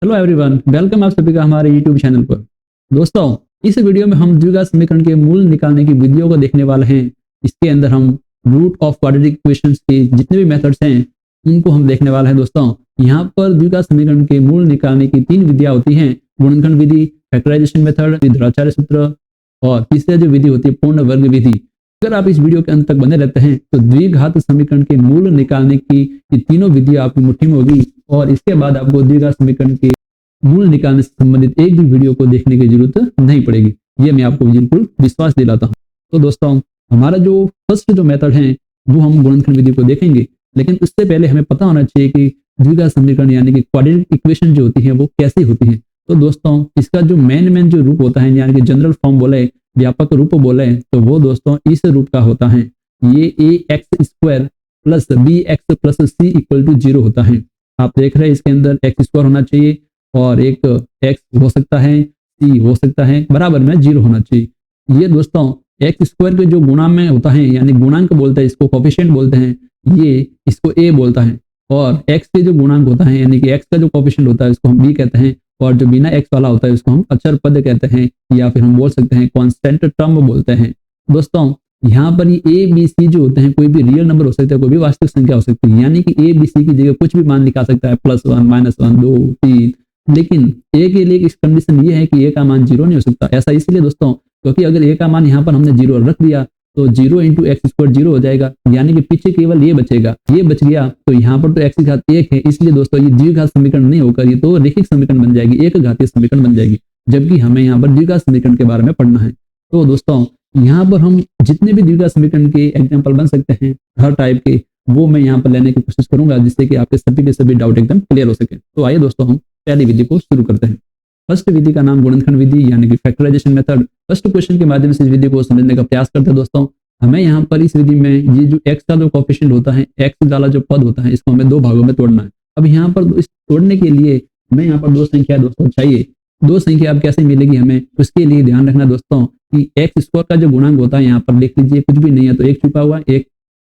Hello everyone, welcome आप सभी का हमारे यूट्यूब चैनल पर। दोस्तों, इस वीडियो में हम द्विघात समीकरण के मूल निकालने की विधियों को देखने वाले हैं। इसके अंदर हम रूट ऑफ क्वाड्रेटिक इक्वेशंस के जितने भी मेथड्स हैं उनको हम देखने वाले हैं। दोस्तों, यहाँ पर द्विघात समीकरण के मूल निकालने की 3 विधियां होती हैं: गुणनखंड विधि, फैक्टराइजेशन मेथड, द्विघाताचार्य सूत्र, और तीसरी जो विधि होती है पूर्ण वर्ग विधि। अगर आप इस वीडियो के अंत तक बने रहते हैं तो द्विघात समीकरण के मूल निकालने की ये तीनों विधियां आपकी मुट्ठी में होगी और इसके बाद आपको द्विघात समीकरण के मूल निकालने से संबंधित एक भी वीडियो को देखने की जरूरत नहीं पड़ेगी। ये मैं आपको बिल्कुल विश्वास दिलाता हूँ। तो दोस्तों, हमारा जो फर्स्ट जो मेथड है वो हम गुणनखंड विधि को देखेंगे, लेकिन उससे पहले हमें पता होना चाहिए कि द्विघात समीकरण यानी कि क्वाड्रेटिक इक्वेशन जो होती है वो कैसी होती है। तो दोस्तों, इसका जो मेन जो रूप होता है यानी कि जनरल फॉर्म बोले, व्यापक रूप बोले, तो वो दोस्तों इस रूप का होता है। ये ax² plus bx plus c equal to 0 होता है। आप देख रहे हैं इसके अंदर x² होना चाहिए और एक x हो सकता है, c हो सकता है, बराबर में 0 होना चाहिए। ये दोस्तों x² के जो गुणा में होता है यानी गुणांक बोलते हैं, इसको कोफिशिएंट बोलते हैं, ये इसको a बोलता है। और x के जो गुणांक होता है यानी कि x का जो कोफिशिएंट होता है उसको हम b कहते हैं, और जो बिना x वाला होता है उसको हम अचर पद कहते हैं, या फिर हम बोल सकते हैं कांस्टेंट टर्म बोलते हैं। दोस्तों, यहाँ पर ये a b c जो होते हैं कोई भी रियल नंबर हो सकता है, कोई भी वास्तविक संख्या हो सकती है, यानी कि a b c की जगह कुछ भी मान निकाल सकता है, +1 -1 2 3। लेकिन a के लिए इस कंडीशन ये है कि a का मान 0 नहीं हो सकता। ऐसा इसलिए दोस्तों क्योंकि अगर a का मान यहाँ पर हमने 0 रख दिया तो 0 × x² 0 हो जाएगा, यानी कि पीछे केवल ये बचेगा। ये बच गया तो यहाँ पर तो x की घात 1 है, इसलिए दोस्तों ये द्विघात समीकरण नहीं होकर ये तो रैखिक समीकरण बन जाएगी, एक घातीय समीकरण बन जाएगी, जबकि हमें यहाँ पर द्विघात समीकरण के बारे में पढ़ना है। तो दोस्तों, यहाँ पर हम जितने भी द्विघात समीकरण के एग्जाम्पल बन सकते हैं हर टाइप के, वो मैं यहाँ पर लेने की कोशिश करूंगा, जिससे कि आपके सभी के सभी डाउट एकदम क्लियर हो सके। तो आइए दोस्तों, हम पहली विधि को शुरू करते हैं। फर्स्ट विधि का नाम गुणनखंड विधि यानी कि फैक्टराइजेशन मेथड। फर्स्ट क्वेश्चन के माध्यम से इस विधि को समझने का प्रयास करते हैं। दोस्तों, हमें यहाँ पर इस विधि में ये जो x का जो कोफिशिएंट होता है, x वाला जो पद होता है, इसको हमें 2 भागों में तोड़ना है। अब यहाँ पर इस तोड़ने के लिए हमें यहाँ पर 2 संख्या दोस्तों चाहिए। 2 संख्या अब कैसे मिलेगी हमें, उसके लिए ध्यान रखना दोस्तों कि x² का जो गुणांक होता है यहाँ पर लिख लीजिए, कुछ भी नहीं है तो 1 छुपा हुआ है, 1,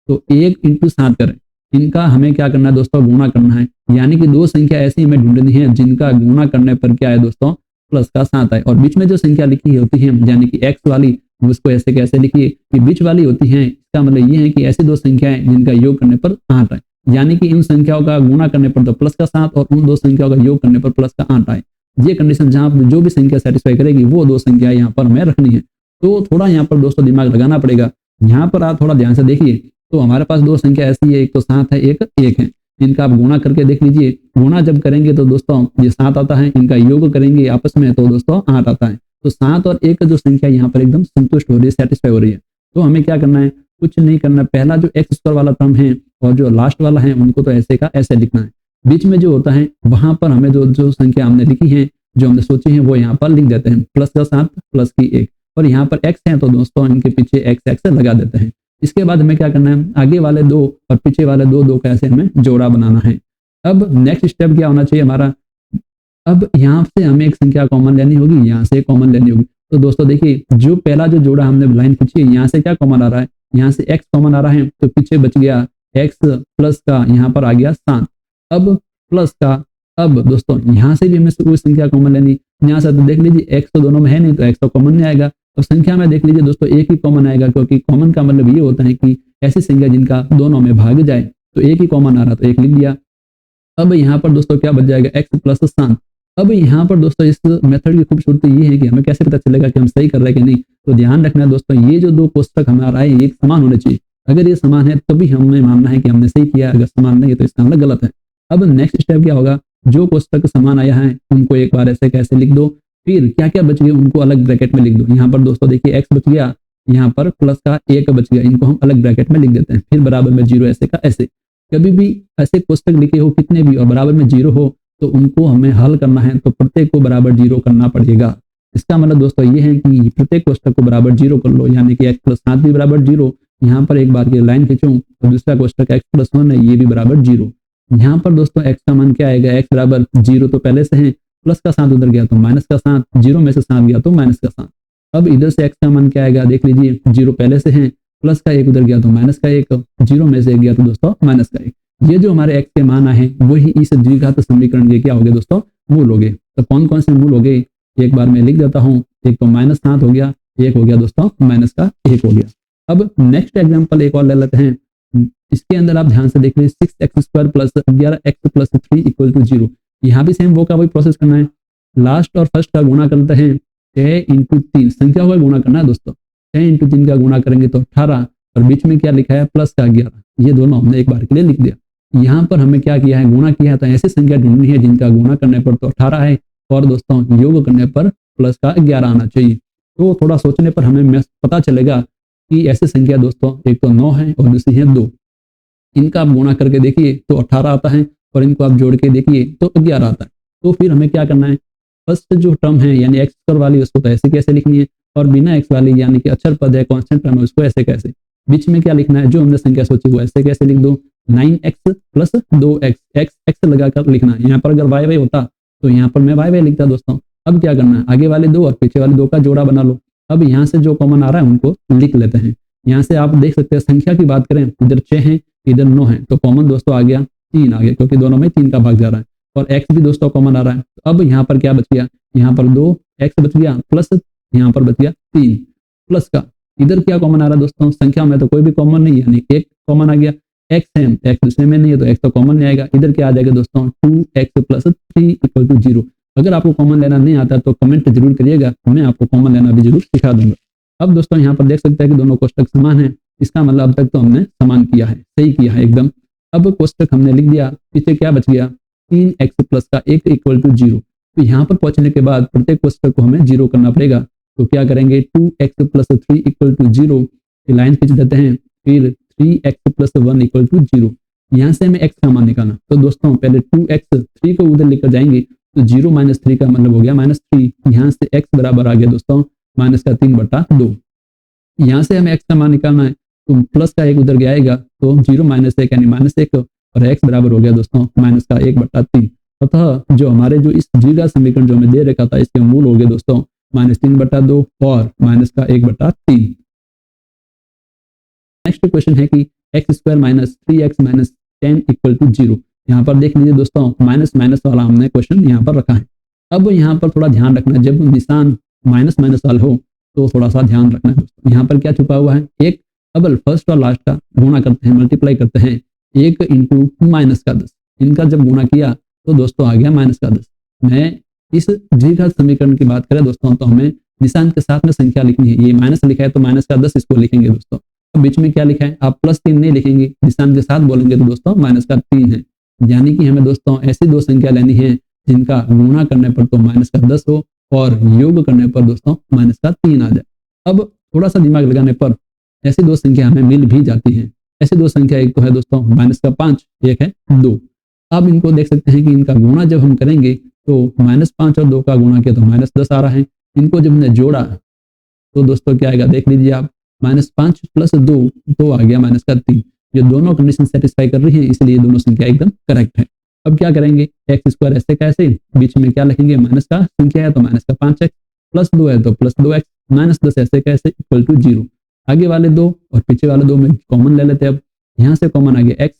तो 1 × 7 करें। इनका हमें क्या करना है दोस्तों, गुणा करना है, यानी कि 2 संख्या ऐसी हमें ढूंढनी है जिनका गुणा करने पर क्या है दोस्तों, प्लस का 7 है। और बीच में जो संख्या लिखी होती है यानी कि x वाली, उसको ऐसे कैसे लिखिए कि बीच वाली होती है। इसका मतलब ये है कि ऐसी 2 संख्याएं जिनका योग करने पर 8 आए, यानी कि इन संख्याओं का गुणा करने पर तो प्लस का 7 और उन 2 संख्याओं का योग करने पर प्लस का 8 आए। ये कंडीशन जहां पर जो भी संख्या सेटिस्फाई करेगी वो 2 संख्या यहाँ पर हमें रखनी है। तो थोड़ा यहाँ पर दोस्तों दिमाग लगाना पड़ेगा। यहाँ पर आप थोड़ा ध्यान से देखिए, तो हमारे पास 2 संख्या ऐसी है, एक तो 7 है, एक 1 है। इनका आप गुणा करके देख लीजिए। गुणा जब करेंगे तो दोस्तों ये 7 आता है, इनका योग करेंगे आपस में तो दोस्तों 8 आता है। तो 7 और 1 जो संख्या यहाँ पर एकदम संतुष्ट हो रही है, सेटिस्फाई हो रही है। तो हमें क्या करना है, कुछ नहीं करना। पहला जो x² वाला टर्म है और जो लास्ट वाला है उनको तो ऐसे का ऐसे लिखना है। बीच में जो होता है वहां पर हमें जो संख्या हमने लिखी है, जो हमने सोची है, वो यहाँ पर लिख देते हैं, प्लस का 7 प्लस की 1, और यहाँ पर x है तो दोस्तों इनके पीछे x लगा देते हैं। इसके बाद हमें क्या करना है, आगे वाले 2 और पीछे वाले 2 का ऐसे हमें जोड़ा बनाना है। अब नेक्स्ट स्टेप क्या होना चाहिए हमारा, अब यहाँ से हमें एक संख्या कॉमन लेनी होगी, यहाँ से कॉमन लेनी होगी। तो दोस्तों देखिए, जो पहला जो जोड़ा हमने लाइन खींची है, यहाँ से क्या कॉमन आ रहा है, यहाँ से x कॉमन आ रहा है, तो पीछे बच गया x प्लस का यहाँ पर आ गया 7। अब प्लस का, अब दोस्तों यहाँ से भी हमें कोई संख्या कॉमन लेनी, यहाँ से तो देख लीजिए x तो दोनों में है नहीं तो x तो कॉमन नहीं आएगा। तो संख्या में देख लीजिए दोस्तों एक ही कॉमन आएगा, क्योंकि कॉमन का मतलब ये होता है कि ऐसी संख्या जिनका दोनों में भाग जाए। तो एक ही कॉमन आ रहा तो 1 लिख दिया। अब यहाँ पर दोस्तों क्या बच जाएगा, x प्लस 7। अब यहाँ पर दोस्तों इस मेथड की खूबसूरती ये है कि हमें कैसे पता चलेगा कि हम सही कर रहे हैं कि नहीं। तो ध्यान रखना दोस्तों, ये जो 2 कोष्ठक हमारा है ये समान होने चाहिए। अगर ये समान है तभी हमें मानना है कि हमने सही किया, अगर समान नहीं है तो इसका मतलब गलत है। अब नेक्स्ट स्टेप क्या होगा, जो कोष्ठक समान आया है उनको एक बार ऐसे कैसे लिख दो, फिर क्या क्या बच गया उनको अलग ब्रैकेट में लिख दो। यहाँ पर दोस्तों देखिए x बच गया, यहाँ पर प्लस का 1 बच गया, इनको हम अलग ब्रैकेट में लिख देते हैं, फिर बराबर में 0 ऐसे का ऐसे। कभी भी ऐसे कोष्ठक लिखे हो कितने भी और बराबर में 0 हो तो उनको हमें हल करना है, तो प्रत्येक को बराबर 0 करना पड़ेगा। इसका मतलब दोस्तों ये है कि प्रत्येक कोष्ठक को बराबर 0 कर लो, यानी कि x प्लस 7 भी बराबर 0। यहाँ पर एक बार की लाइन खींचूं तो दूसरा कोष्ठक x प्लस 1 है, ये भी बराबर 0। यहाँ पर दोस्तों x का मान क्या आएगा, x बराबर 0 तो पहले से है, प्लस का 7 उधर गया तो माइनस का 7, 0 में से 7 गया तो माइनस का 7। अब इधर से x का मान क्या आएगा, देख लीजिए 0 पहले से है, प्लस का 1 उधर गया तो माइनस का 1, 0 में से 1 गया तो दोस्तों माइनस का 1। ये जो हमारे x के मान आए हैं वही इस द्विघात समीकरण के क्या हो गए दोस्तों, मूल हो गए। तो कौन कौन से मूल हो गए एक बार मैं लिख देता हूँ। एक तो -7 हो गया, एक हो गया दोस्तों माइनस का 1 हो गया। अब नेक्स्ट एग्जाम्पल एक और ले लेते हैं। इसके अंदर आप ध्यान से देख लीजिए 6x² plus 11x plus 3 equal to 0। यहाँ भी सेम वो का वही प्रोसेस करना है। लास्ट और फर्स्ट का गुणा करते हैं 6 × 3 संख्या का गुणा करना है दोस्तों। 6 × 3 का गुणा करेंगे तो 18 और बीच में क्या लिखा है प्लस का 11। ये दोनों हमने एक बार के लिए लिख दिया। यहाँ पर हमें क्या किया है गुणा किया है, तो ऐसी संख्या ढूंढनी है जिनका गुणा करने पर तो 18 है और दोस्तों योग करने पर प्लस का 11 आना चाहिए। तो थोड़ा सोचने पर हमें पता चलेगा कि ऐसी संख्या दोस्तों एक तो 9 है और दूसरी है 2। इनका आप गुणा करके देखिए तो 18 आता है और इनको आप जोड़ के देखिए तो 11 आता है। तो फिर हमें क्या करना है, फर्स्ट जो टर्म है यानी x² वाली उसको तो ऐसे कैसे लिखनी है और बिना x वाली यानी कि अक्षर पद है कांस्टेंट टर्म है उसको ऐसे कैसे। बीच में क्या लिखना है जो हमने संख्या सोची वो ऐसे कैसे लिख दो 9x प्लस 2x x लगाकर लिखना है। यहाँ पर अगर y होता तो यहाँ पर मैं y लिखता दोस्तों। अब क्या करना है आगे वाले 2 और पीछे वाले 2 का जोड़ा बना लो। अब यहाँ से जो कॉमन आ रहा है उनको लिख लेते हैं। यहाँ से आप देख सकते हैं संख्या की बात करें इधर 6 है इधर 9 है तो कॉमन दोस्तों आ गया 3 आ गया क्योंकि दोनों में 3 का भाग जा रहा है और x भी दोस्तों कॉमन आ रहा है। अब यहाँ पर क्या बच गया, यहाँ पर 2x बच गया प्लस यहाँ पर बच गया 3 प्लस का इधर क्या कॉमन आ रहा है दोस्तों, संख्या में तो कोई भी कॉमन नहीं यानी 1 कॉमन आ गया। x है x दूसरे में नहीं है तो x तो कॉमन नहीं आएगा। इधर क्या आ जाएगा दोस्तों 2x प्लस 3 इक्वल टू 0। अगर आपको कॉमन लेना नहीं आता तो कमेंट जरूर करिएगा, मैं आपको कॉमन लेना भी जरूर सिखा दूंगा। अब दोस्तों यहाँ पर देख सकते हैं कि दोनों कोष्टक समान है, इसका मतलब अब तक तो हमने समान किया है, सही किया है एकदम। अब कोष्टक हमने लिख दिया, पीछे क्या बच गया 3x प्लस का 1 इक्वल टू 0। तो यहाँ पर पहुंचने के बाद प्रत्येक कोष्टक को हमें 0 करना पड़ेगा। तो क्या करेंगे 2x plus 3 equal to 0 line खींच देते हैं, फिर 3x प्लस 1 इक्वल टू 0। यहाँ से हमें x का मान निकालना। तो दोस्तों पहले 2x 3 को उधर लेकर जाएंगे तो 0 माइनस 3 का मतलब हो गया -3। यहाँ से x बराबर आ गया दोस्तों माइनस का 3/2। यहाँ से हमें x का मान निकालना है तो प्लस का 1 उधर गया आएगा तो 0 माइनस 1 यानी -1 और x बराबर हो गया दोस्तों माइनस का 1/3। अतः जो हमारे जो इस द्विघात समीकरण जो हमें दे रखा था इसके मूल हो गए दोस्तों -3/2 और माइनस का 1/3। नेक्स्ट क्वेश्चन है कि x² minus 3x minus 10 equal to 0। यहाँ पर देख लीजिए दोस्तों माइनस माइनस वाला हमने क्वेश्चन यहाँ पर रखा है। अब यहाँ पर थोड़ा ध्यान रखना, जब निशान माइनस माइनस वाला हो तो थोड़ा सा ध्यान रखना है दोस्तों। यहाँ पर क्या छुपा हुआ है, एक अब फर्स्ट और लास्ट का गुणा करते हैं मल्टीप्लाई करते हैं 1 × -10। इनका जब गुणा किया तो दोस्तों आ गया -10। मैं इस द्विघात समीकरण की बात करें दोस्तों तो हमें निशान के साथ में संख्या लिखनी है। ये माइनस लिखा है तो -10 इसको लिखेंगे दोस्तों। अब बीच में क्या लिखा है आप +3 नहीं लिखेंगे, निशान के साथ बोलेंगे तो दोस्तों -3 है। यानी कि हमें दोस्तों ऐसी दो संख्या लेनी है जिनका गुणा करने पर तो -10 हो और योग करने पर दोस्तों -3 आ जाए। अब थोड़ा सा दिमाग लगाने पर ऐसी दो संख्या हमें मिल भी जाती हैं। ऐसी दो संख्या एक तो है दोस्तों -5, एक है 2। अब इनको देख सकते हैं कि इनका गुणा जब हम करेंगे तो -5 और 2 का गुणा किया तो -10 आ रहा है। इनको जब हमने जोड़ा तो दोस्तों क्या आएगा देख लीजिए आप, -5 + 2 तो आ गया -3। ये दोनों कंडीशन सेटिस्फाई कर रही है इसलिए दोनों संख्या एकदम करेक्ट है। अब क्या करेंगे x² ऐसे कैसे, बीच में क्या लिखेंगे माइनस का संख्या है तो -5x प्लस 2 है तो +2x -10 ऐसे कैसे इक्वल टू 0। आगे वाले 2 और पीछे वाले 2 में कॉमन ले लेते हैं। अब यहाँ से कॉमन आ गया x,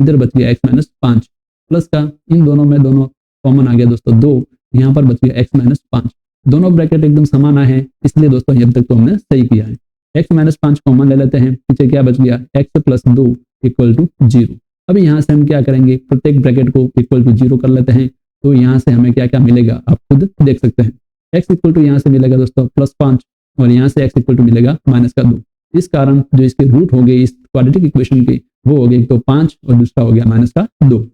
इधर बच गया x -5 प्लस का इन दोनों में दोनों कॉमन आ गया दोस्तों 2, यहाँ पर बच गया x -5। दोनों ब्रैकेट एकदम समान आए हैं इसलिए दोस्तों अब तक तो हमने सही किया है। x -5 कॉमन ले लेते हैं, पीछे क्या बच गया x + 2 इक्वल टू 0। अब यहाँ से हम क्या करेंगे प्रत्येक ब्रैकेट को इक्वल टू 0 कर लेते हैं। तो यहाँ से हमें क्या क्या मिलेगा आप खुद देख सकते हैं। x इक्वल टू यहाँ से मिलेगा दोस्तों +5 और यहाँ से x इक्वल टू मिलेगा -2। इस कारण जो इसके रूट हो गए इस क्वाड्रेटिक इक्वेशन के वो हो गए एक तो 5 और दूसरा हो गया -2।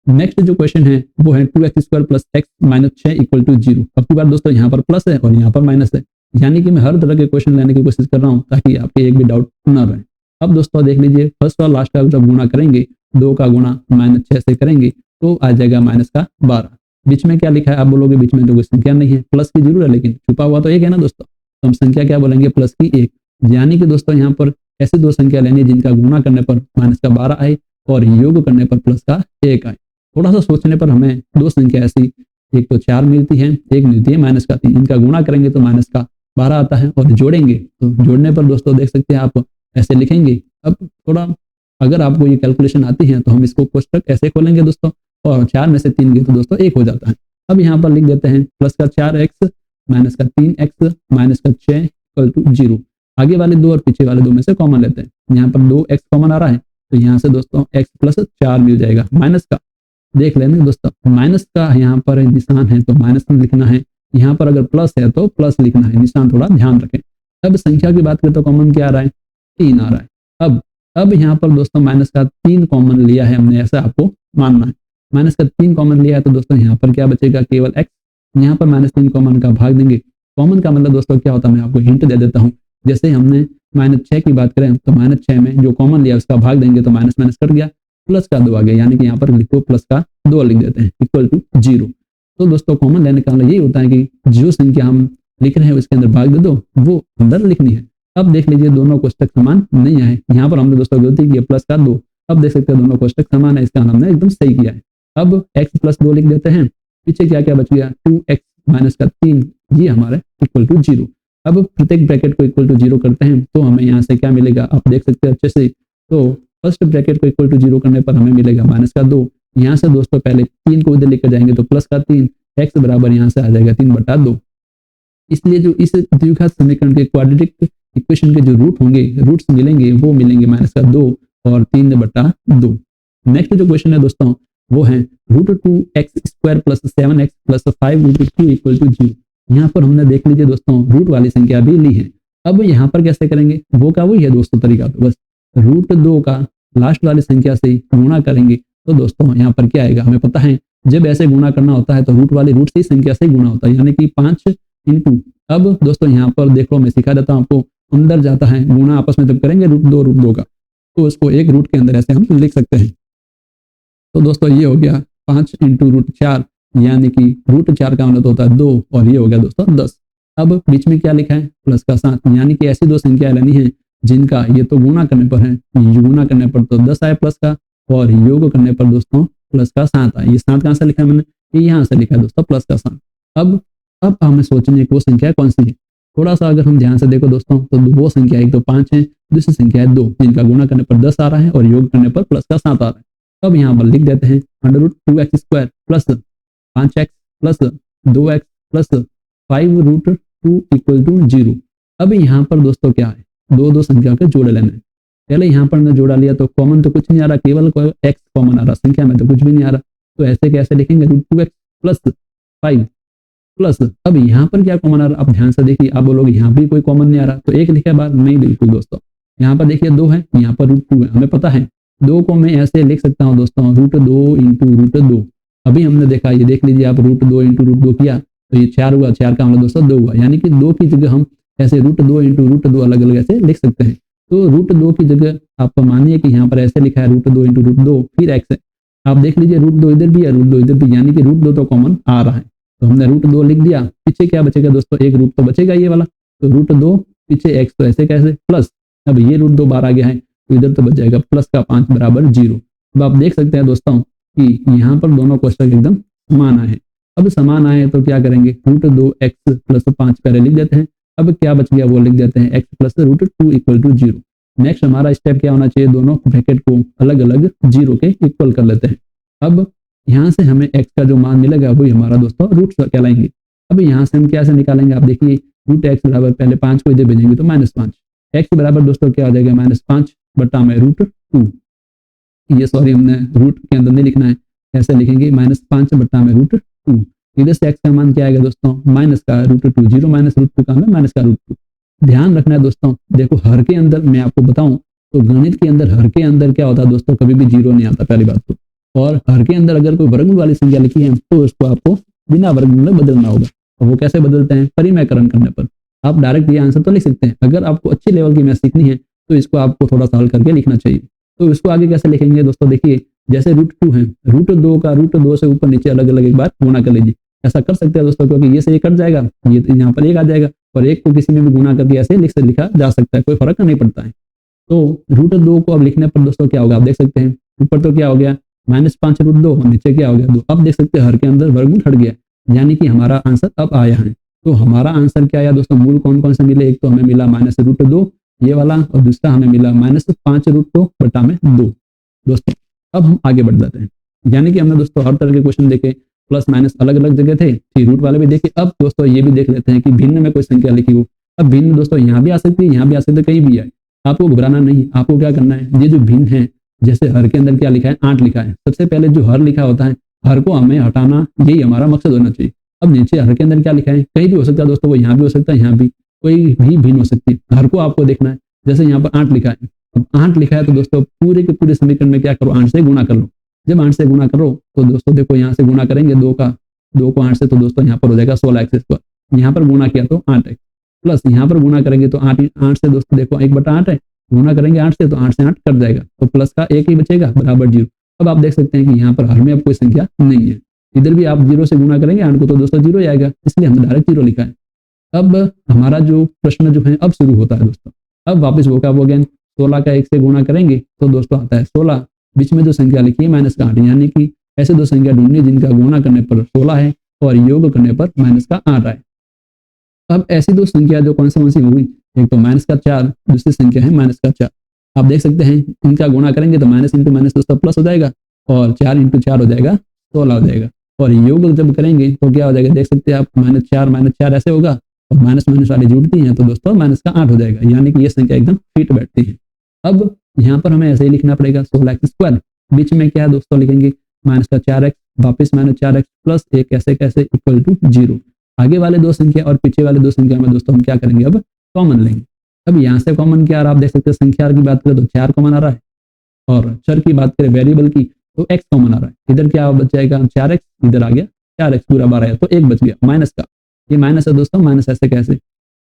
नेक्स्ट जो क्वेश्चन है वो है 2x² + x - 6 इक्वल टू 0। अब की बार दोस्तों यहाँ पर प्लस है और यहाँ पर माइनस है, यानी कि मैं हर तरह के क्वेश्चन लेने की कोशिश कर रहा हूँ ताकि आपके एक भी डाउट न रहे। अब दोस्तों देख लीजिए फर्स्ट और लास्ट का जब गुणा करेंगे 2 का गुणा -6 से करेंगे तो आ जाएगा -12। बीच में क्या लिखा है आप बोलोगे बीच में तो कोई संख्या नहीं है, प्लस की जरूर है लेकिन छुपा हुआ तो 1 है ना दोस्तों, तो हम संख्या क्या बोलेंगे प्लस की 1। यानी कि दोस्तों यहाँ पर ऐसी दो संख्या लेनी है जिनका गुणा करने पर -12 आए और योग करने पर प्लस का 1 आए। थोड़ा सा सोचने पर हमें दो संख्या ऐसी एक तो 4 मिलती है, एक मिलती है -3। इनका गुणा करेंगे तो -12 आता है और जोड़ेंगे तो जोड़ने पर दोस्तों देख सकते हैं आप ऐसे लिखेंगे। अब थोड़ा अगर आपको ये कैलकुलेशन आती है तो हम इसको कोष्टक ऐसे खोलेंगे दोस्तों और 4 में से 3 गए तो दोस्तों 1 हो जाता है। अब यहाँ पर लिख देते हैं प्लस का 4x माइनस का 3x माइनस का 6 इक्वल टू 0। आगे वाले 2 और पीछे वाले 2 में से कॉमन लेते हैं। यहाँ पर 2x कॉमन आ रहा है तो यहाँ से दोस्तों x प्लस 4 मिल जाएगा। माइनस का देख लेना दोस्तों, माइनस का यहाँ पर निशान है तो माइनस लिखना है, यहाँ पर अगर प्लस है तो प्लस लिखना है, निशान थोड़ा ध्यान रखें। अब संख्या की बात करें तो कॉमन क्या आ रहा है, 3 आ रहा है। अब यहाँ पर दोस्तों माइनस का 3 कॉमन लिया है हमने, ऐसा आपको मानना है। माइनस का 3 कॉमन लिया है तो दोस्तों यहाँ पर क्या बचेगा, केवल x। यहाँ पर -3 कॉमन का भाग देंगे। कॉमन का मतलब दोस्तों क्या होता है, मैं आपको हिंट दे देता हूँ। जैसे हमने -6 की बात करें तो -6 में जो कॉमन लिया उसका भाग देंगे तो माइनस माइनस कट गया, प्लस का 2 आ गया, यानी कि यहाँ पर लिखो प्लस का 2 लिख देते हैं इक्वल टू 0। तो दोस्तों कॉमन लेने का मतलब यही होता है कि जो संख्या हम लिख रहे हैं उसके अंदर भाग दे दो, वो अंदर लिखनी है। अब देख लीजिए दोनों कोष्टक समान नहीं आए, यहाँ पर हमने दोस्तों गलती की प्लस का 2। अब देख सकते हैं दोनों कोष्टक समान है, इसका हमने एकदम सही किया है। अब x प्लस 2 लिख देते हैं, पीछे क्या क्या बच गया, 2x माइनस का 3, ये हमारे इक्वल टू 0। अब प्रत्येक ब्रैकेट को इक्वल टू 0 करते हैं तो हमें यहाँ से क्या मिलेगा, आप देख सकते हैं अच्छे से। तो फर्स्ट ब्रैकेट को इक्वल टू 0 करने पर हमें मिलेगा माइनस का 2। यहाँ से दोस्तों पहले 3 को इधर लेकर जाएंगे तो प्लस का 3, x बराबर यहाँ से आ जाएगा 3/2। इसलिए जो इस द्विघात समीकरण के क्वाड्रेटिक इक्वेशन के जो रूट होंगे, रूट्स मिलेंगे, वो मिलेंगे माइनस का 2 और 3/2। नेक्स्ट जो क्वेश्चन है दोस्तों वो है √2x² plus 7x plus 5√2 equal to 0। यहाँ पर हमने देख लीजिए दोस्तों रूट वाली संख्या भी ली है। अब यहाँ पर कैसे करेंगे, वो का वही है दोस्तों तरीका, तो बस √2 का लास्ट वाली संख्या से गुणा करेंगे तो दोस्तों यहाँ पर क्या आएगा, हमें पता है जब ऐसे गुणा करना होता है तो रूट वाली रूट से संख्या से गुणा होता है, यानी कि 5 इंटू। अब दोस्तों यहाँ पर देखो मैं सिखा देता हूँ आपको, अंदर जाता है गुणा आपस में जब करेंगे √2 का तो उसको एक रूट के अंदर ऐसे हम लिख सकते हैं। तो दोस्तों ये हो गया 5 इंटू √4, यानी कि √4 का मतलब होता है 2 और ये हो गया दोस्तों 10। अब बीच में क्या लिखा है, प्लस का 7, यानी कि ऐसी दो संख्याएं लेनी है जिनका ये तो गुणा करने पर है, गुणा करने पर तो 10 आए प्लस का, और योग करने पर दोस्तों प्लस का 7 आए। ये 7 कहाँ से लिखा है मैंने, ये यहाँ से लिखा है दोस्तों प्लस का 7। अब हमें सोचने की वो संख्या कौन सी है, थोड़ा सा अगर हम ध्यान से देखो दोस्तों तो वो संख्या एक तो 5 है, दूसरी संख्या है 2, जिनका गुणा करने पर 10 आ रहा है और योग करने पर प्लस का 7 आ रहा है। अब यहाँ पर लिख देते हैं √2x² plus 5x plus 2x plus 5√2 equal to 0। अब यहाँ पर दोस्तों क्या है, दो संख्या के जोड़े लेना है। पहले यहाँ पर मैं जोड़ा लिया तो कॉमन तो कुछ नहीं आ रहा, केवल x कॉमन आ रहा, संख्या में तो कुछ भी नहीं आ रहा। तो ऐसे कैसे लिखेंगे, √2x प्लस 5 प्लस, अब यहाँ पर क्या कॉमन आ रहा, अब ध्यान से देखिए, आप बोलोगे यहाँ भी कोई कॉमन नहीं आ रहा तो एक लिखा बाद नहीं, बिल्कुल दोस्तों यहाँ पर देखिए 2 है, यहाँ पर √2 है, हमें पता है 2 को मैं ऐसे लिख सकता हूँ दोस्तों √2 इंटू √2। अभी हमने देखा, ये देख लीजिए आप √2 इंटू √2 किया तो ये 4 हुआ, 4 का मतलब दोस्तों 2 हुआ, यानी कि 2 की जगह हम ऐसे √2 इंटू √2 अलग अलग ऐसे लिख सकते हैं। तो √2 की जगह आप मानिए कि यहाँ पर ऐसे लिखा है √2 इंटू √2 फिर x है। आप देख लीजिए √2 इधर भी है, √2 इधर भी, यानी कि √2 तो कॉमन आ रहा है तो हमने √2 लिख दिया। पीछे क्या बचेगा दोस्तों, एक रूट तो बचेगा ये वाला, तो √2 पीछे x, तो ऐसे कैसे प्लस, अब ये √2 बाहर आ गया है तो इधर तो बच जाएगा प्लस का 5 बराबर 0। अब आप देख सकते हैं दोस्तों कि यहाँ पर दोनों कोष्टक एकदम समान आए हैं। अब समान आए तो क्या करेंगे, √2x प्लस 5 पहले लिख देते हैं। अब क्या बच गया वो लिख देते हैं x plus √2 equal to 0। Next हमारा स्टेप क्या होना चाहिए, दोनों ब्रैकेट को अलग अलग 0 के इक्वल कर लेते हैं। अब यहाँ से हमें x का जो मान मिलेगा वही हमारा दोस्तों रूट कहलाएंगे। अब यहाँ से हम कैसे निकालेंगे, आप देखिए √x बराबर पहले 5 को इधर भेजेंगे तो -5, x बराबर दोस्तों क्या हो जाएगा -5 बटा में √2। ये सॉरी हमने रूट के अंदर नहीं लिखना है, ऐसे लिखेंगे -5 बटा में √2। इधर से x का मान क्या आएगा दोस्तों, माइनस का √2, 0 माइनस √2 का माइनस का √2। ध्यान रखना है दोस्तों, देखो हर के अंदर मैं आपको बताऊं तो गणित के अंदर हर के अंदर क्या होता है दोस्तों, कभी भी 0 नहीं आता पहली बात तो, और हर के अंदर अगर कोई वर्गमूल वाली संख्या लिखी है तो उसको आपको बिना वर्गमूल में बदलना होगा। और वो कैसे बदलते हैं, परिमेयकरण करने पर। आप डायरेक्ट ये आंसर तो लिख सकते हैं, अगर आपको अच्छी लेवल की मैथ सीखनी है तो इसको आपको थोड़ा सा हल करके लिखना चाहिए। तो इसको आगे कैसे लिखेंगे दोस्तों, देखिए जैसे √2 है, √2 का √2 से ऊपर नीचे अलग अलग एक बार गुणा कर लीजिए। ऐसा कर सकते हैं दोस्तों, क्योंकि ये से ये कट जाएगा, ये यहाँ पर 1 आ जाएगा, और 1 को किसी में भी गुणा करके ऐसे लिखा जा सकता है, कोई फर्क नहीं पड़ता है। तो √2 को अब लिखने पर दोस्तों क्या होगा, आप देख सकते हैं ऊपर तो क्या हो गया -5 √2, नीचे क्या हो गया 2। अब देख सकते हैं हर के अंदर वर्गमूल हट गया, यानी कि हमारा आंसर अब आया है। तो हमारा आंसर क्या आया दोस्तों, मूल कौन कौन से मिले, एक तो हमें मिला -√2 ये वाला, और दूसरा हमें मिला -5 √2 बटा में 2। दोस्तों अब हम आगे बढ़ जाते हैं। यानी कि हमने दोस्तों हर तरह के क्वेश्चन देखे, प्लस माइनस अलग अलग जगह थे, फिर रूट वाले भी देखे। अब दोस्तों ये भी देख लेते हैं कि भिन्न में कोई संख्या लिखी हो। अब भिन्न दोस्तों यहाँ भी आ सकती है, यहाँ भी आ सकती है, कहीं भी आए, आपको घबराना नहीं। आपको क्या करना है, ये जो भिन्न है, जैसे हर के अंदर क्या लिखा है, 8 लिखा है, सबसे पहले जो हर लिखा होता है, हर को हमें हटाना, यही हमारा मकसद होना चाहिए। अब नीचे हर के अंदर क्या लिखा है, कहीं भी हो सकता है दोस्तों, वो यहाँ भी हो सकता है, यहाँ भी, कोई भी भिन्न हो सकती है। हर को आपको देखना है, जैसे यहाँ पर 8 लिखा है। अब 8 लिखा है तो दोस्तों पूरे के पूरे समीकरण में क्या करो, 8 से गुणा कर लो। जब 8 से गुणा करो तो दोस्तों देखो यहाँ से गुणा करेंगे 2 को 8 से, तो दोस्तों यहाँ पर हो जाएगा 16x²। यहाँ पर गुणा किया तो 8x, प्लस यहाँ पर गुणा करेंगे तो 8 से दोस्तों देखो 1/8 है, गुणा करेंगे 8 से तो 8 से 8 कट जाएगा, तो प्लस का 1 ही बचेगा बराबर 0। अब आप देख सकते हैं कि यहाँ पर हर में अब कोई संख्या नहीं है। इधर भी आप 0 से गुणा करेंगे 8 को तो दोस्तों 0 आएगा, इसलिए हमने डायरेक्ट 0 लिखा है। अब हमारा जो प्रश्न जो है अब शुरू होता है दोस्तों। अब वापस वोकैब 16 का 1 से गुणा करेंगे तो दोस्तों आता है 16, बीच में जो संख्या लिखी है -8, यानी कि ऐसे दो संख्या ढूंढनी जिनका गुणा करने पर 16 है और योग करने पर -8 आए। अब ऐसी दो संख्या जो कौन सी हुई, एक तो -4, दूसरी संख्या है -4। आप देख सकते हैं इनका गुणा करेंगे तो माइनस इंटू माइनस दोस्तों प्लस हो जाएगा, और 4 इंटू 4 हो जाएगा 16 हो जाएगा, और योग जब करेंगे तो क्या हो जाएगा, देख सकते हैं आप -4 ऐसे होगा, और माइनस माइनस वाली जुड़ती हैं तो दोस्तों -8 हो जाएगा, यानी कि ये संख्या एकदम फिट बैठती है। अब यहाँ पर हमें ऐसे ही लिखना पड़ेगा 16x², बीच में क्या दोस्तों लिखेंगे -4x, वापिस -4x प्लस 1 कैसे कैसे इक्वल टू 0। आगे वाले दो संख्या और पीछे वाले दो संख्या में दोस्तों हम क्या करेंगे, अब कॉमन लेंगे। अब यहाँ से कॉमन क्या आ रहा है, आप देख सकते हैं संख्या की बात करें तो 4 कॉमन आ रहा है, और चर की बात करें वेरिएबल की तो x कॉमन आ रहा है। इधर क्या बच जाएगा 4x, इधर आ गया 4x पूरा 12 है तो 1 बच गया माइनस का, ये माइनस है दोस्तों, माइनस ऐसे कैसे,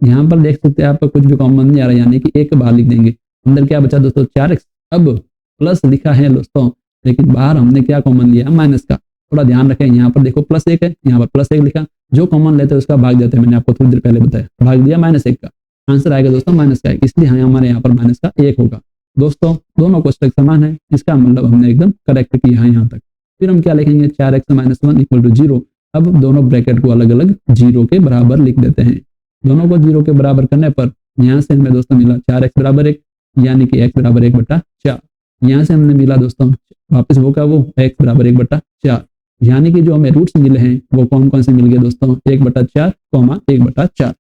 यहाँ पर देख सकते हैं आपको कुछ भी कॉमन नहीं आ रहा, यानी कि 1 बाहर लिख देंगे। अंदर क्या बचा दोस्तों 4x, अब प्लस लिखा है दोस्तों, लेकिन बाहर हमने क्या कॉमन लिया माइनस का। थोड़ा ध्यान रखें, यहाँ पर देखो +1 है, यहाँ पर +1 लिखा, जो कॉमन लेते हैं उसका भाग देते हैं, मैंने आपको थोड़ी देर पहले बताया, भाग दिया -1 का, आंसर आएगा दोस्तों -1, इसलिए हमारे यहाँ पर माइनस का 1 होगा। दोस्तों दोनों कोष्टक समान है, इसका मतलब हमने एकदम करेक्ट किया है यहाँ तक। फिर हम क्या लिखेंगे 4x - 1 इक्वल टू 0। अब दोनों ब्रैकेट को अलग अलग 0 के बराबर लिख देते हैं। दोनों को 0 के बराबर करने पर यहाँ से हमें दोस्तों मिला 4x बराबर 1, यानी कि x बराबर 1/4। यहाँ से हमने मिला दोस्तों वापस वो x बराबर 1/4, यानी कि जो हमें रूट्स मिले हैं वो कौन कौन से मिल गए दोस्तों 1/4, 1/4।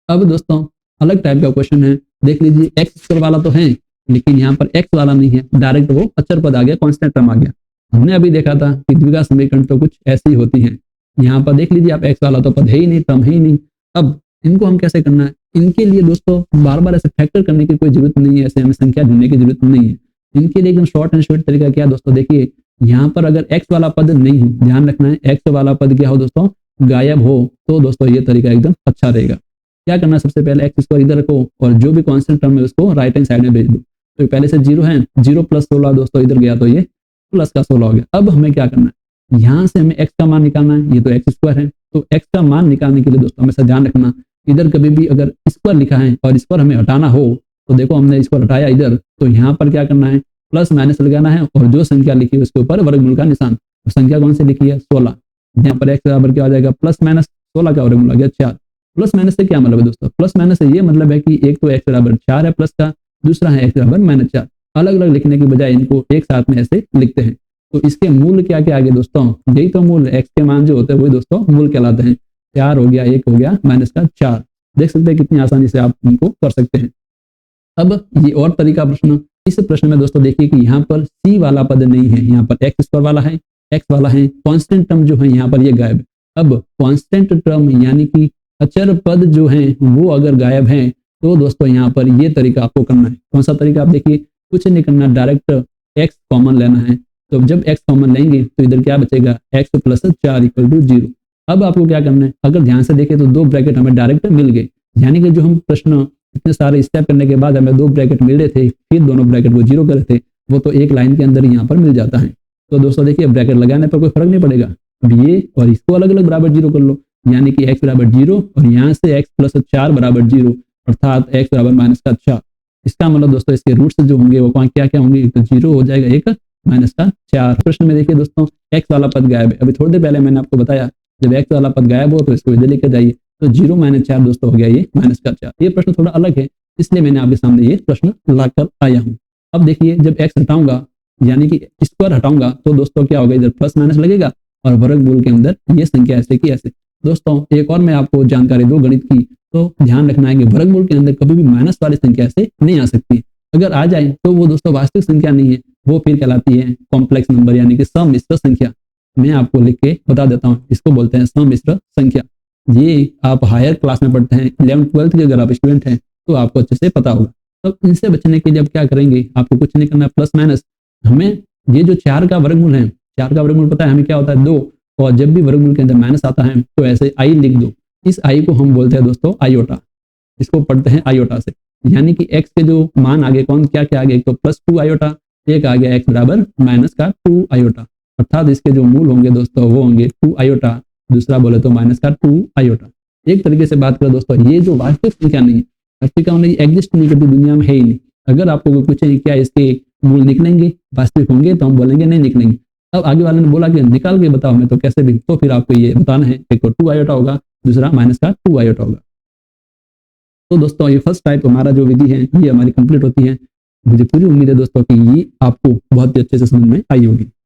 अब दोस्तों अलग टाइप का क्वेश्चन है, देख लीजिए x² वाला तो है, लेकिन यहाँ पर x वाला नहीं है, डायरेक्ट वो अचर पद आ गया, कांस्टेंट टर्म आ गया। हमने अभी देखा था कि द्विघात समीकरण तो कुछ ऐसी होती है, यहाँ पर देख लीजिए आप x वाला तो पद है ही नहीं, टर्म है ही नहीं। अब इनको हम कैसे करना है, इनके लिए दोस्तों बार बार ऐसे फैक्टर करने की कोई जरूरत नहीं है, ऐसे हमें संख्या ढूंढने की जरूरत नहीं है। इनके लिए एकदम शॉर्ट एंड स्वीट तरीका क्या दोस्तों, देखिए यहाँ पर अगर x वाला पद नहीं हो, ध्यान रखना है x वाला पद क्या हो दोस्तों गायब हो, तो दोस्तों ये तरीका एकदम अच्छा रहेगा। क्या करना है, सबसे पहले x² इधर रखो और जो भी कांस्टेंट टर्म है उसको राइट हैंड साइड में भेज दो। तो पहले से 0 है, 0 + 16 दोस्तों इधर गया तो ये प्लस का 16 हो गया। अब हमें क्या करना है, यहाँ से हमें x का मान निकालना है, ये तो x² है, तो x का मान निकालने के लिए दोस्तों हमेशा ध्यान रखना, इधर कभी भी अगर स्क्वायर लिखा है और इस पर हमें हटाना हो तो देखो हमने इसको हटाया इधर, तो यहाँ पर क्या करना है प्लस माइनस लगाना है, और जो संख्या लिखी है उसके ऊपर वर्गमूल का निशान। तो संख्या कौन सी लिखी है 16, यहाँ पर x बराबर क्या हो जाएगा +-16 का वर्गमूल आ गया 4। प्लस माइनस से क्या मतलब है दोस्तों, प्लस माइनस से ये मतलब है कि एक तो x बराबर 4 है प्लस का, दूसरा है x बराबर -4। अलग अलग लिखने की बजाय इनको एक साथ में ऐसे लिखते हैं। तो इसके मूल क्या क्या आगे दोस्तों, यही तो मूल x के मान जो होते हैं वही दोस्तों मूल कहलाते हैं। 4 हो गया, 1 हो गया, -4। देख सकते हैं कितनी आसानी से आप इनको कर सकते हैं। अब ये और तरीका प्रश्न, इस प्रश्न में दोस्तों देखिए कि यहाँ पर c वाला पद नहीं है, यहाँ पर x² वाला है, x वाला है, कांस्टेंट टर्म जो है यहाँ पर ये गायब। अब कांस्टेंट टर्म यानी कि अचर पद जो है वो अगर गायब है तो दोस्तों यहाँ पर ये तरीका आपको करना है। कौन सा तरीका, आप देखिए कुछ नहीं करना, डायरेक्ट x कॉमन लेना है। तो जब x कॉमन लेंगे तो इधर क्या बचेगा x + 4 = 0। अब आपको क्या करना है, अगर ध्यान से देखें तो 2 ब्रैकेट हमें डायरेक्ट मिल गए, यानी कि जो हम प्रश्न इतने सारे स्टेप करने के बाद हमें 2 ब्रैकेट मिल रहे थे, फिर दोनों ब्रैकेट को 0 करे थे, वो तो एक लाइन के अंदर यहाँ पर मिल जाता है। तो दोस्तों देखिए ब्रैकेट लगाने पर कोई फर्क नहीं पड़ेगा, अब ये और इसको अलग अलग बराबर 0 कर लो, यानी कि x बराबर 0 और यहाँ से x + 4 बराबर 0, अर्थात x बराबर -4। इसका मतलब दोस्तों इसके रूट्स जो होंगे वो क्या क्या होंगे, तो 0 हो जाएगा, 1 -4। प्रश्न में देखिए दोस्तों x वाला पद गायब है, अभी थोड़ी देर पहले मैंने आपको बताया जब x वाला पद गायब हो तो इसको इधर लेकर जाइए, तो 0 - 4 दोस्तों हो गया ये -4। ये प्रश्न थोड़ा अलग है, इसलिए मैंने आपके सामने ये प्रश्न लाकर आया हूँ। अब देखिए जब x हटाऊंगा यानी कि स्क्वायर हटाऊंगा तो दोस्तों क्या होगा, इधर प्लस माइनस लगेगा और वर्गमूल के अंदर ये संख्या ऐसे की ऐसे। दोस्तों एक और मैं आपको जानकारी दूं गणित की, तो ध्यान रखना है कि वर्गमूल के अंदर कभी भी माइनस वाली संख्या ऐसे नहीं आ सकती। अगर आ जाए तो वो दोस्तों वास्तविक संख्या नहीं है, वो फिर कहलाती है कॉम्प्लेक्स नंबर यानी कि सम्मिश्र संख्या। मैं आपको लिख के बता देता हूँ, इसको बोलते हैं सम्मिश्र संख्या। ये आप हायर क्लास में पढ़ते हैं, 11th-12th के अगर आप स्टूडेंट हैं तो आपको अच्छे से पता होगा। तो इनसे बचने के लिए अब क्या करेंगे, आपको कुछ नहीं करना, प्लस माइनस। हमें ये जो 4 का वर्गमूल है, 4 का वर्गमूल पता है हमें क्या होता है, 2। और जब भी वर्गमूल के अंदर माइनस आता है तो ऐसे आई लिख दो। इस आई को हम बोलते हैं दोस्तों आयोटा, इसको पढ़ते हैं आयोटा से। यानी कि x के जो मान आगे कौन क्या क्या आ गया, एक तो +2 आयोटा, एक आ गया x बराबर -2 आयोटा। अर्थात इसके जो मूल होंगे दोस्तों वो होंगे 2 आयोटा, दूसरा बोले तो -2 आयोटा। एक तरीके से बात करें दोस्तों, ये जो वास्तविक संख्या नहीं है, वास्तविक नहीं एग्जिस्ट नहीं करती दुनिया में, है ही नहीं। अगर आपको कोई पूछे क्या इसके मूल निकलेंगे, वास्तविक होंगे, तो हम बोलेंगे नहीं निकलेंगे। अब आगे वाले ने बोला कि निकाल के बताओ, मैं तो कैसे भी, तो फिर आपको ये बताना है, एक तो 2 आयोटा होगा, दूसरा -2 आयोटा होगा। तो दोस्तों ये फर्स्ट टाइप हमारा जो विधि है ये हमारी कंप्लीट होती है। मुझे पूरी उम्मीद है दोस्तों कि ये आपको बहुत ही अच्छे से समझ में आई होगी।